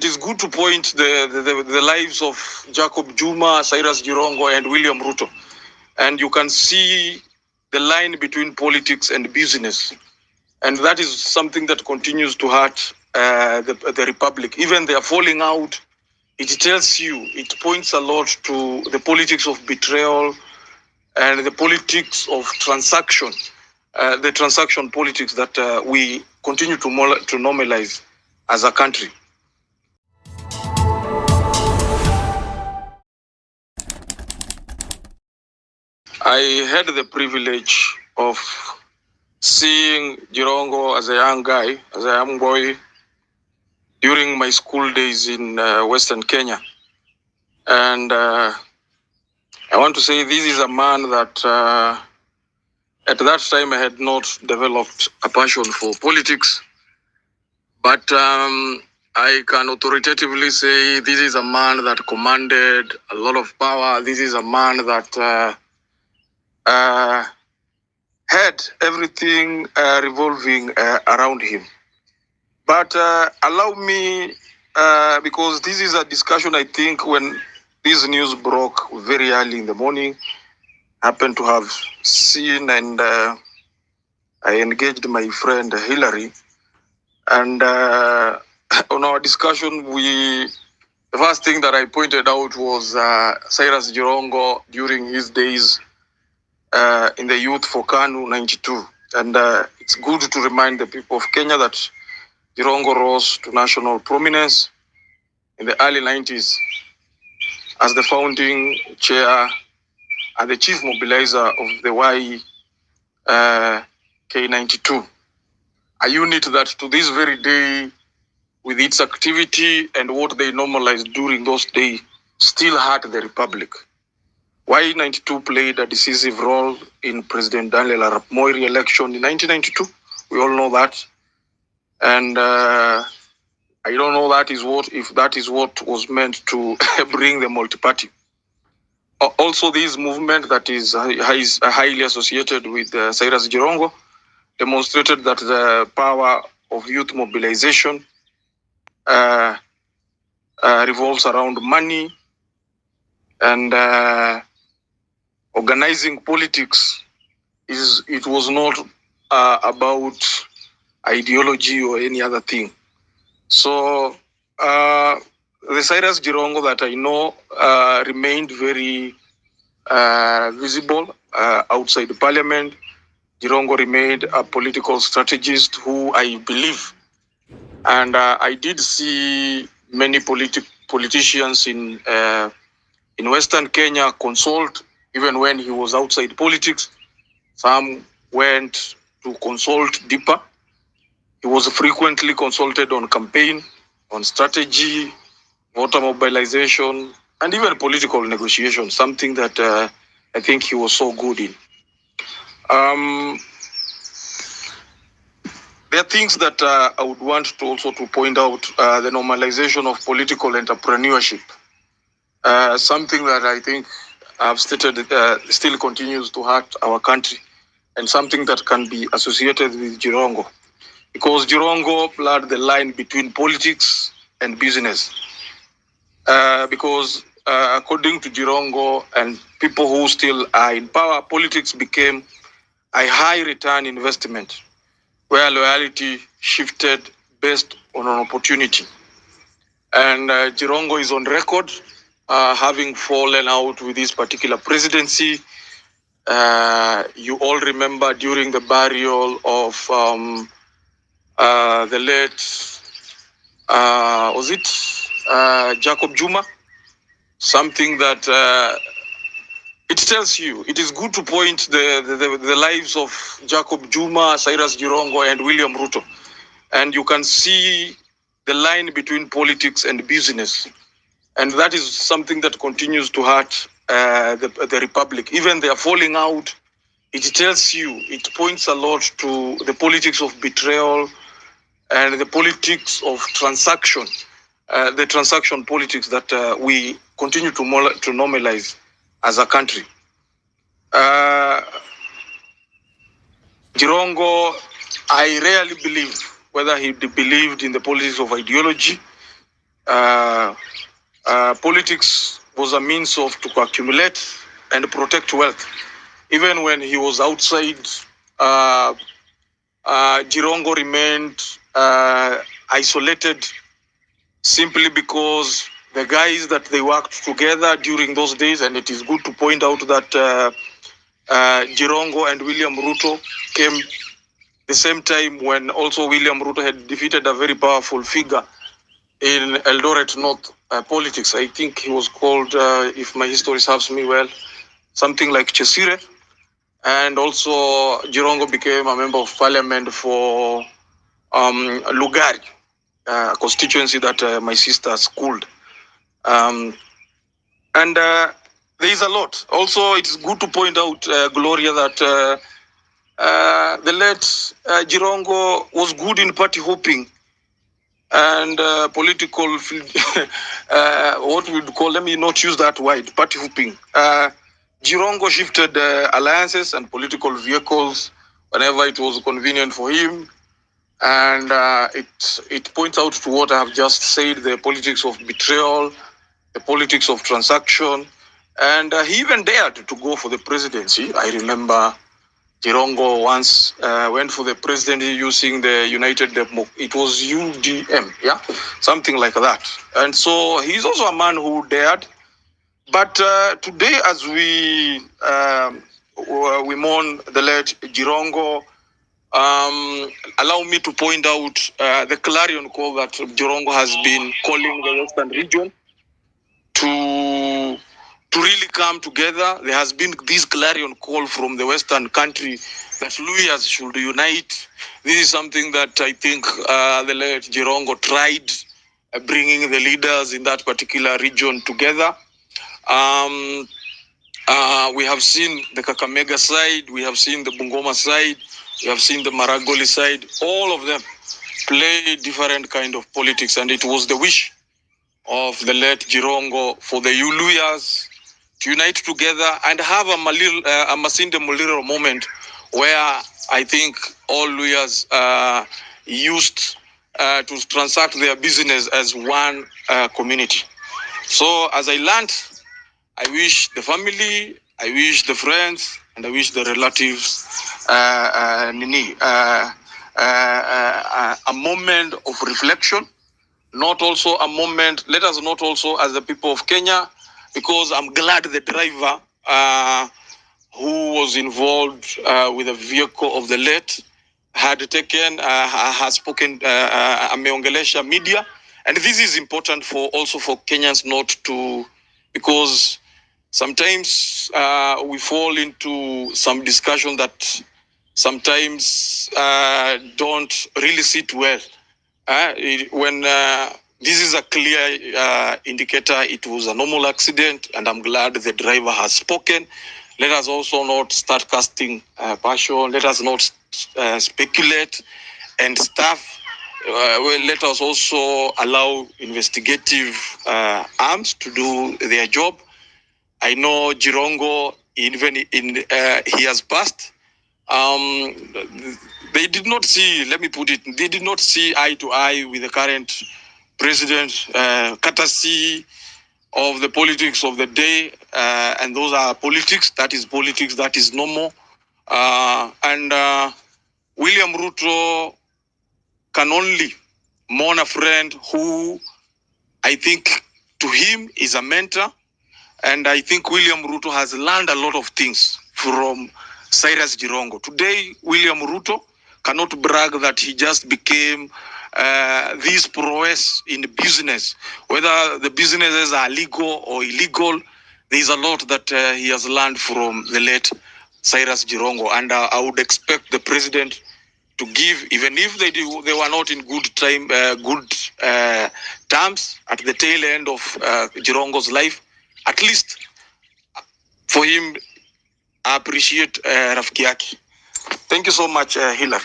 It is good to point the lives of Jacob Juma, Cyrus Jirongo, and William Ruto. And you can see the line between politics and business. And that is something that continues to hurt the Republic. Even they are falling out. It tells you, it points a lot to the politics of betrayal and the politics of transaction, the transaction politics that we continue to normalize as a country. I had the privilege of seeing Jirongo as a young guy, as a young boy, during my school days in Western Kenya. And I want to say this is a man that at that time I had not developed a passion for politics. But I can authoritatively say this is a man that commanded a lot of power. This is a man that had everything revolving around him. But allow me, because this is a discussion, I think, when this news broke very early in the morning, happened to have seen and I engaged my friend Hillary. And on our discussion, the first thing that I pointed out was Cyrus Jirongo during his days in the youth for Kanu 92. And it's good to remind the people of Kenya that Jirongo rose to national prominence in the early 90s as the founding chair and the chief mobilizer of the K92, a unit that to this very day, with its activity and what they normalized during those days, still hurt the Republic. Y92 played a decisive role in President Daniel Arap Moi re-election in 1992. We all know that. And I don't know if that is what was meant to bring the multi-party. Also, this movement that is highly associated with Cyrus Jirongo demonstrated that the power of youth mobilization revolves around money and organizing politics. It was not about ideology or any other thing. So the Cyrus Jirongo that I know remained very visible outside the parliament. Jirongo remained a political strategist who I believe, and I did see many politicians in Western Kenya consult even when he was outside politics. Some went to consult deeper. He was frequently consulted on campaign, on strategy, voter mobilization, and even political negotiation, something that I think he was so good in. There are things that I would want to also to point out, the normalization of political entrepreneurship, something that I think I've stated still continues to hurt our country, and something that can be associated with Jirongo. Because Jirongo blurred the line between politics and business. Because according to Jirongo and people who still are in power, politics became a high return investment where loyalty shifted based on an opportunity. And Jirongo is on record having fallen out with this particular presidency. You all remember during the burial of the late, Jacob Juma? Something that it tells you, it is good to point the lives of Jacob Juma, Cyrus Jirongo, and William Ruto. And you can see the line between politics and business. And that is something that continues to hurt the Republic. Even they are falling out. It tells you, it points a lot to the politics of betrayal and the politics of transaction, the transaction politics that we continue to normalize as a country. Jirongo, I rarely believe whether he believed in the politics of ideology, politics was a means of to accumulate and protect wealth. Even when he was outside, uh, Jirongo remained isolated simply because the guys that they worked together during those days, and it is good to point out that Jirongo and William Ruto came the same time when also William Ruto had defeated a very powerful figure in Eldoret North politics. I think he was called, if my history serves me well, something like Chesire. And also Jirongo became a member of parliament for Lugari, a constituency that my sister schooled. And there is a lot. Also, it's good to point out, Gloria, that the late Jirongo was good in party hopping and political, what we'd call, let me not use that word, party hooping. Jirongo shifted alliances and political vehicles whenever it was convenient for him. And it points out to what I have just said, the politics of betrayal, the politics of transaction. And he even dared to go for the presidency. I remember Jirongo once went for the presidency using the it was UDM, yeah, something like that. And so he's also a man who dared. But today, as we mourn the late Jirongo, allow me to point out the clarion call that Jirongo has been calling the Western region to really come together. There has been this clarion call from the Western country that Luyas should unite. This is something that I think the late Jirongo tried bringing the leaders in that particular region together. We have seen the Kakamega side, we have seen the Bungoma side, we have seen the Maragoli side. All of them play different kind of politics, and it was the wish of the late Jirongo for the Luyas to unite together and have a Masinde Muliro moment where I think all Luyas used to transact their business as one community. So as I learned, I wish the family, I wish the friends, and I wish the relatives a moment of reflection, not also a moment, let us not also as the people of Kenya, because I'm glad the driver who was involved with the vehicle of the late had taken, has spoken, ameongelesha media. And this is important for also for Kenyans not to, because sometimes we fall into some discussion that sometimes don't really sit well. When this is a clear indicator, it was a normal accident, and I'm glad the driver has spoken. Let us also not start casting passion. Let us not speculate and stuff. Let us also allow investigative arms to do their job. I know Jirongo, even in he has passed. They did not see, let me put it, they did not see eye to eye with the current president, courtesy of the politics of the day, and those are politics, that is normal. And William Ruto can only mourn a friend who I think to him is a mentor. And I think William Ruto has learned a lot of things from Cyrus Jirongo. Today, William Ruto cannot brag that he just became this prowess in business. Whether the businesses are legal or illegal, there is a lot that he has learned from the late Cyrus Jirongo. And I would expect the president to give, even if they were not in good terms at the tail end of Jirongo's life, at least for him, I appreciate Rafiki yake. Thank you so much, Hillary.